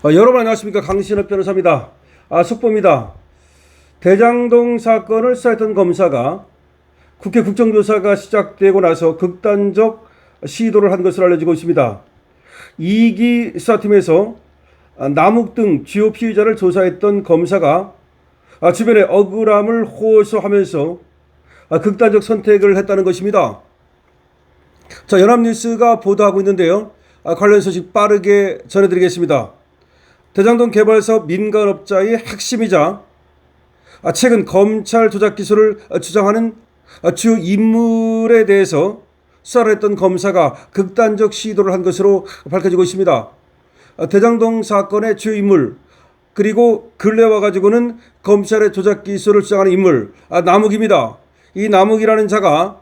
여러분 안녕하십니까. 강신업 변호사입니다. 속보입니다. 대장동 사건을 수사했던 검사가 국회 국정조사가 시작되고 나서 극단적 시도를 한 것으로 알려지고 있습니다. 2기 수사팀에서 남욱 등 주요 피의자를 조사했던 검사가 주변의 억울함을 호소하면서 극단적 선택을 했다는 것입니다. 자, 연합뉴스가 보도하고 있는데요. 관련 소식 빠르게 전해드리겠습니다. 대장동 개발사업 민간업자의 핵심이자 최근 검찰 조작 기소를 주장하는 주요 인물에 대해서 수사를 했던 검사가 극단적 시도를 한 것으로 밝혀지고 있습니다. 대장동 사건의 주요 인물, 그리고 근래 와가지고는 검찰의 조작 기소를 주장하는 인물, 남욱입니다. 이 남욱이라는 자가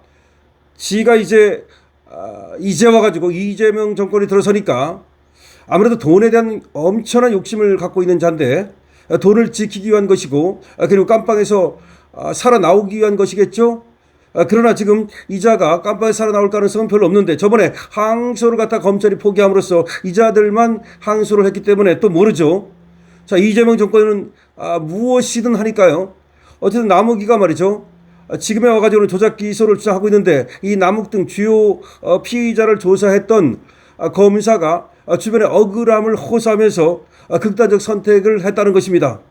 지가 이제 와가지고 이재명 정권이 들어서니까 아무래도 돈에 대한 엄청난 욕심을 갖고 있는 자인데, 돈을 지키기 위한 것이고 그리고 깜빵에서 살아나오기 위한 것이겠죠. 그러나 지금 이자가 깜빵에 살아나올 가능성은 별로 없는데, 저번에 항소를 갖다 검찰이 포기함으로써 이자들만 항소를 했기 때문에 또 모르죠. 자, 이재명 정권은 무엇이든 하니까요. 어쨌든 남욱이가 말이죠, 지금에 와가지고는 조작 기소를 주장하고 있는데, 이 남욱 등 주요 피의자를 조사했던 검사가 주변의 억울함을 호소하면서 극단적 선택을 했다는 것입니다.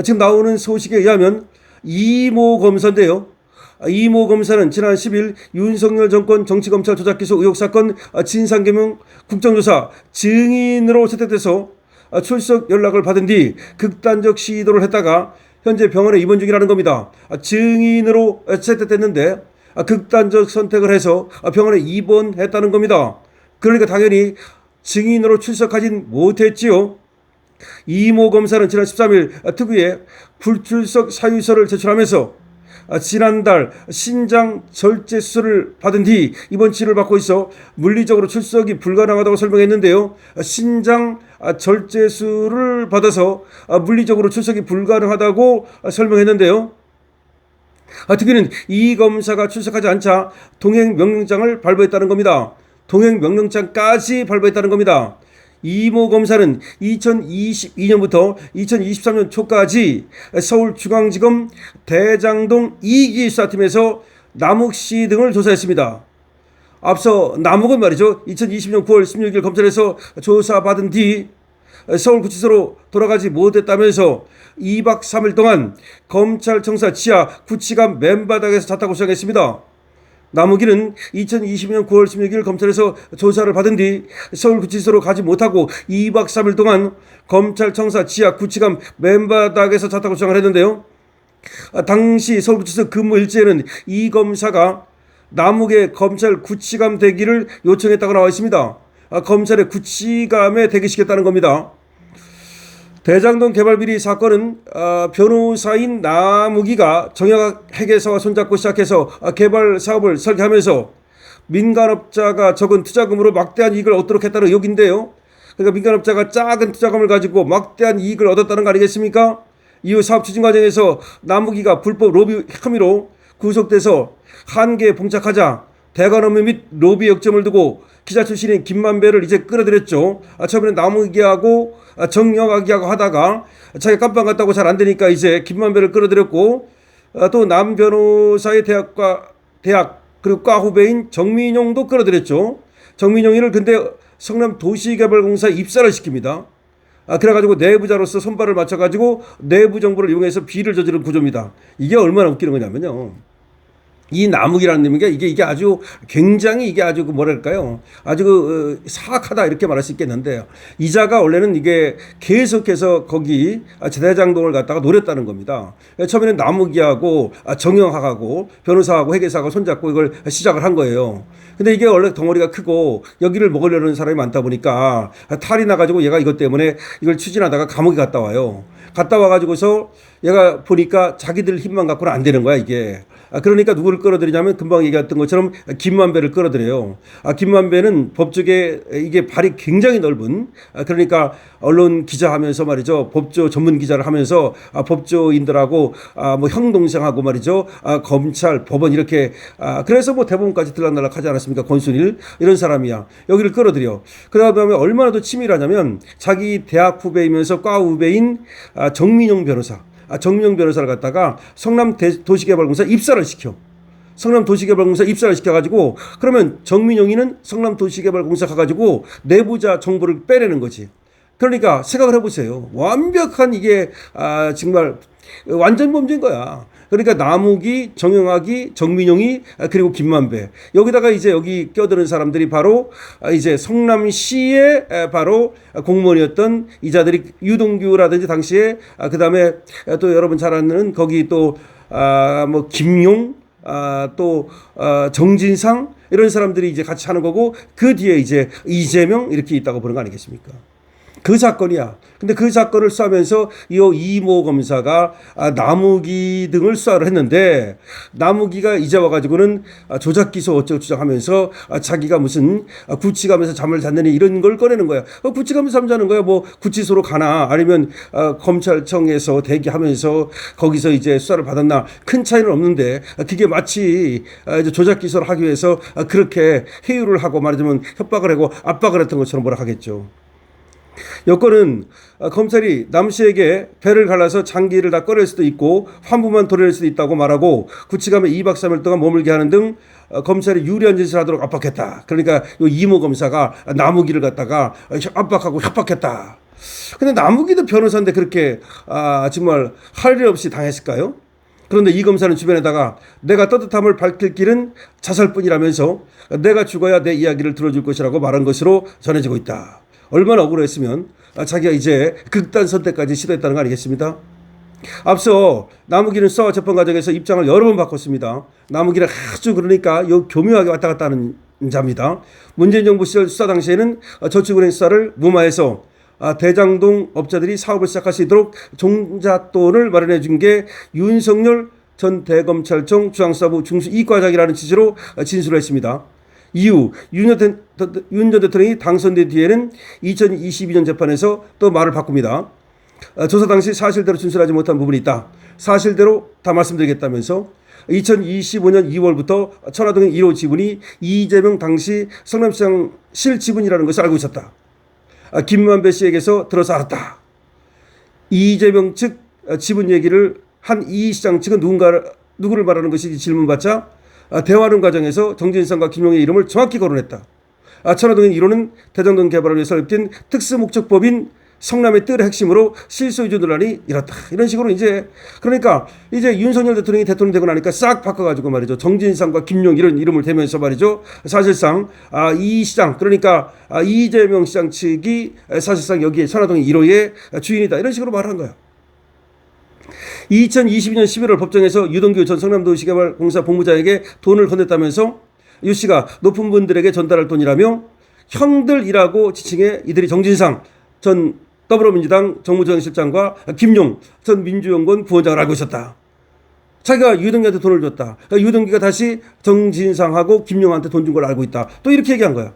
지금 나오는 소식에 의하면 이모 검사인데요. 이모 검사는 지난 10일 윤석열 정권 정치검찰 조작기소 의혹 사건 진상규명 국정조사 증인으로 채택돼서 출석 연락을 받은 뒤 극단적 시도를 했다가 현재 병원에 입원 중이라는 겁니다. 증인으로 채택됐는데 극단적 선택을 해서 병원에 입원했다는 겁니다. 그러니까 당연히 증인으로 출석하진 못했지요. 이모 검사는 지난 13일 특위에 불출석 사유서를 제출하면서 지난달 신장 절제 수술을 받은 뒤 입원 치료를 받고 있어 물리적으로 출석이 불가능하다고 설명했는데요. 신장 절제술을 받아서 물리적으로 출석이 불가능하다고 설명했는데요. 특히는 이 검사가 출석하지 않자 동행 명령장을 발부했다는 겁니다. 동행 명령장까지 발부했다는 겁니다. 이모 검사는 2022년부터 2023년 초까지 서울중앙지검 대장동 2기 수사팀에서 남욱 씨 등을 조사했습니다. 앞서 남욱은 말이죠, 2020년 9월 16일 검찰에서 조사받은 뒤 서울구치소로 돌아가지 못했다면서 2박 3일 동안 검찰청사 지하 구치감 맨바닥에서 잤다고 주장했습니다. 남욱이는 2020년 9월 16일 검찰에서 조사를 받은 뒤 서울구치소로 가지 못하고 2박 3일 동안 검찰청사 지하 구치감 맨바닥에서 잤다고 주장을 했는데요. 당시 서울구치소 근무 일지에는 이 검사가 남욱의 검찰 구치감 대기를 요청했다고 나와 있습니다. 검찰의 구치감에 대기시켰다는 겁니다. 대장동 개발 비리 사건은 변호사인 남욱이가 정영학 회계사와 손잡고 시작해서 개발 사업을 설계하면서 민간업자가 적은 투자금으로 막대한 이익을 얻도록 했다는 의혹인데요. 그러니까 민간업자가 작은 투자금을 가지고 막대한 이익을 얻었다는 거 아니겠습니까? 이후 사업 추진 과정에서 남욱이가 불법 로비 혐의로 구속돼서 한계에 봉착하자 대관 업무 및 로비 역점을 두고 기자 출신인 김만배를 이제 끌어들였죠. 처음에는 남욱이하고 정영학이하고 하다가 자기가 깜빵 갔다고 잘 안 되니까 이제 김만배를 끌어들였고, 또 남 변호사의 대학 그리고 과 후배인 정민용도 끌어들였죠. 정민용이를 근데 성남 도시개발공사에 입사를 시킵니다. 그래가지고 내부자로서 손발을 맞춰가지고 내부 정보를 이용해서 비리를 저지른 구조입니다. 이게 얼마나 웃기는 거냐면요, 이 남욱이라는 놈이 이게 아주 굉장히 이게 아주 뭐랄까요, 아주 사악하다 이렇게 말할 수 있겠는데, 이자가 원래는 이게 계속해서 거기 대장동을 갖다가 노렸다는 겁니다. 처음에는 남욱이하고 정영학하고 변호사하고 회계사하고 손잡고 이걸 시작을 한 거예요. 근데 이게 원래 덩어리가 크고 여기를 먹으려는 사람이 많다 보니까 탈이 나가지고 얘가 이것 때문에 이걸 추진하다가 감옥에 갔다 와요. 갔다 와가지고서 얘가 보니까 자기들 힘만 갖고는 안 되는 거야 이게. 그러니까 누구를 끌어들이냐면 금방 얘기했던 것처럼 김만배를 끌어들여요. 김만배는 법조계 이게 발이 굉장히 넓은, 그러니까 언론 기자하면서 말이죠, 법조 전문 기자를 하면서 법조인들하고 뭐 형 동생하고 말이죠, 검찰 법원 이렇게 그래서 뭐 대법원까지 들락날락 하지 않았습니까? 않습니까? 권순일 이런 사람이야. 여기를 끌어들여. 그 다음에 얼마나 더 치밀하냐면 자기 대학 후배이면서 과 후배인 정민용 변호사. 정민용 변호사를 갖다가 성남도시개발공사 입사를 시켜. 성남도시개발공사 입사를 시켜가지고 그러면 정민용이는 성남도시개발공사 가가지고 내부자 정보를 빼내는 거지. 그러니까 생각을 해보세요. 완벽한 이게 정말 완전 범죄인 거야. 그러니까 남욱이, 정영학이, 정민용이 그리고 김만배 여기다가 이제 여기 껴드는 사람들이 바로 이제 성남시의 바로 공무원이었던 이자들이 유동규라든지 당시에 그 다음에 또 여러분 잘 아는 거기 또 뭐 김용 또 정진상 이런 사람들이 이제 같이 하는 거고 그 뒤에 이제 이재명 이렇게 있다고 보는 거 아니겠습니까? 그 사건이야. 근데 그 사건을 수사하면서 이 이모 검사가 남욱이 등을 수사를 했는데 남욱이가 이제 와가지고는 조작 기소 어쩌고 주장하면서 자기가 무슨 구치감에서 잠을 잤느니 이런 걸 꺼내는 거야. 구치감에서 잠 자는 거야. 뭐 구치소로 가나 아니면 검찰청에서 대기하면서 거기서 이제 수사를 받았나 큰 차이는 없는데 그게 마치 이제 조작 기소를 하기 위해서 그렇게 회유를 하고 말하자면 협박을 하고 압박을 했던 것처럼 뭐라 하겠죠. 여건은 검찰이 남 씨에게 배를 갈라서 장기를 다 꺼낼 수도 있고 환부만 도려낼 수도 있다고 말하고 구치감에 2박 3일 동안 머물게 하는 등 검찰이 유리한 짓을 하도록 압박했다. 그러니까 이 이모 검사가 남욱이를 갖다가 압박하고 협박했다. 근데 남욱이도 변호사인데 그렇게 정말 할 일 없이 당했을까요? 그런데 이 검사는 주변에다가 내가 떳떳함을 밝힐 길은 자살뿐이라면서 내가 죽어야 내 이야기를 들어줄 것이라고 말한 것으로 전해지고 있다. 얼마나 억울했으면 자기가 이제 극단 선택까지 시도했다는 거 아니겠습니까? 앞서 남욱이는 수사와 재판 과정에서 입장을 여러 번 바꿨습니다. 남욱이는 아주 그러니까 교묘하게 왔다 갔다 하는 자입니다. 문재인 정부 시절 수사 당시에는 저축은행 수사를 무마해서 대장동 업자들이 사업을 시작할 수 있도록 종잣돈을 마련해 준 게 윤석열 전 대검찰청 중앙사부 중수 이과장이라는 취지로 진술을 했습니다. 이후 윤 전 대통령이 당선된 뒤에는 2022년 재판에서 또 말을 바꿉니다. 조사 당시 사실대로 진술하지 못한 부분이 있다. 사실대로 다 말씀드리겠다면서 2025년 2월부터 천화동의 1호 지분이 이재명 당시 성남시장 실지분이라는 것을 알고 있었다. 김만배 씨에게서 들어서 알았다. 이재명 측 지분 얘기를 한 이 시장 측은 누구를 말하는 것인지 질문받자 대화하는 과정에서 정진상과 김용의 이름을 정확히 거론했다. 천화동인 1호는 대장동 개발을 위해 설립된 특수목적법인 성남의 뜰의 핵심으로 실소유주 논란이 일었다. 이런 식으로 이제 그러니까 이제 윤석열 대통령이 대통령 되고 나니까 싹 바꿔가지고 말이죠. 정진상과 김용 이런 이름을 대면서 말이죠. 사실상 이 시장 그러니까 이재명 시장 측이 사실상 여기에 천화동인 1호의 주인이다. 이런 식으로 말한 거야. 2022년 11월 법정에서 유동규 전 성남도시개발공사 본부장에게 돈을 건넸다면서 유 씨가 높은 분들에게 전달할 돈이라며 형들이라고 지칭해 이들이 정진상 전 더불어민주당 정무정책실장과 김용 전 민주연구원 부원장을 알고 있었다. 자기가 유동규한테 돈을 줬다. 유동규가 다시 정진상하고 김용한테 돈 준 걸 알고 있다. 또 이렇게 얘기한 거야.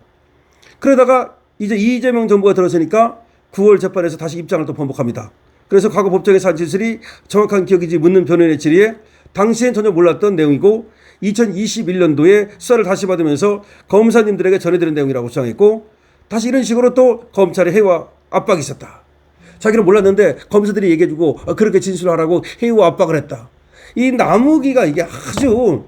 그러다가 이제 이재명 정부가 들어서니까 9월 재판에서 다시 입장을 또 번복합니다. 그래서 과거 법정에서 한 진술이 정확한 기억이지 묻는 변호인의 질의에 당시엔 전혀 몰랐던 내용이고 2021년도에 수사를 다시 받으면서 검사님들에게 전해드린 내용이라고 주장했고 다시 이런 식으로 또 검찰의 해와 압박이 있었다. 자기는 몰랐는데 검사들이 얘기해주고 그렇게 진술하라고 해와 압박을 했다. 이 남욱이가 이게 아주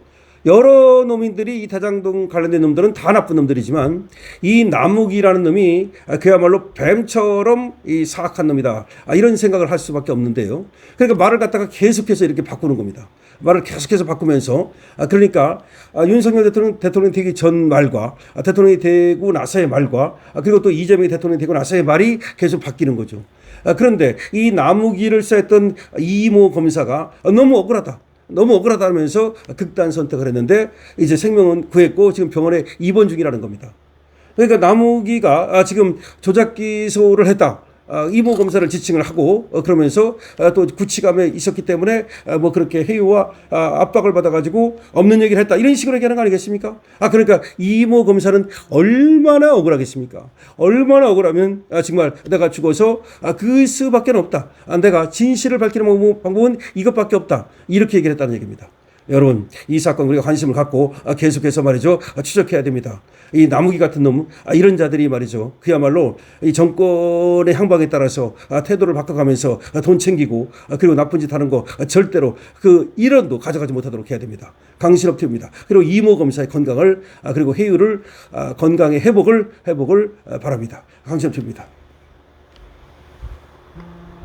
여러 놈들이 이 대장동 관련된 놈들은 다 나쁜 놈들이지만 이 남욱이라는 놈이 그야말로 뱀처럼 이 사악한 놈이다. 이런 생각을 할 수밖에 없는데요. 그러니까 말을 갖다가 계속해서 이렇게 바꾸는 겁니다. 말을 계속해서 바꾸면서 그러니까 윤석열 대통령 되기 전 말과 대통령이 되고 나서의 말과 그리고 또 이재명이 대통령이 되고 나서의 말이 계속 바뀌는 거죠. 그런데 이 남욱이를 쐈던 이모 검사가 너무 억울하다. 너무 억울하다면서 극단 선택을 했는데 이제 생명은 구했고 지금 병원에 입원 중이라는 겁니다. 그러니까 남욱이가 지금 조작 기소를 했다. 이모 검사를 지칭을 하고 그러면서 또 구치감에 있었기 때문에 뭐 그렇게 해유와 압박을 받아가지고 없는 얘기를 했다. 이런 식으로 얘기하는 거 아니겠습니까? 그러니까 이모 검사는 얼마나 억울하겠습니까? 얼마나 억울하면 정말 내가 죽어서 그 수밖에 없다. 내가 진실을 밝히는 방법은 이것밖에 없다. 이렇게 얘기를 했다는 얘기입니다. 여러분, 이 사건 우리가 관심을 갖고 계속해서 말이죠, 추적해야 됩니다. 이 나무기 같은 놈, 이런 자들이 말이죠, 그야말로 이 정권의 향방에 따라서 태도를 바꿔가면서 돈 챙기고 그리고 나쁜 짓 하는 거 절대로 그 1원도 가져가지 못하도록 해야 됩니다. 강신업체입니다. 그리고 이모 검사의 건강을 그리고 회유를 건강의 회복을 바랍니다. 강신업체입니다.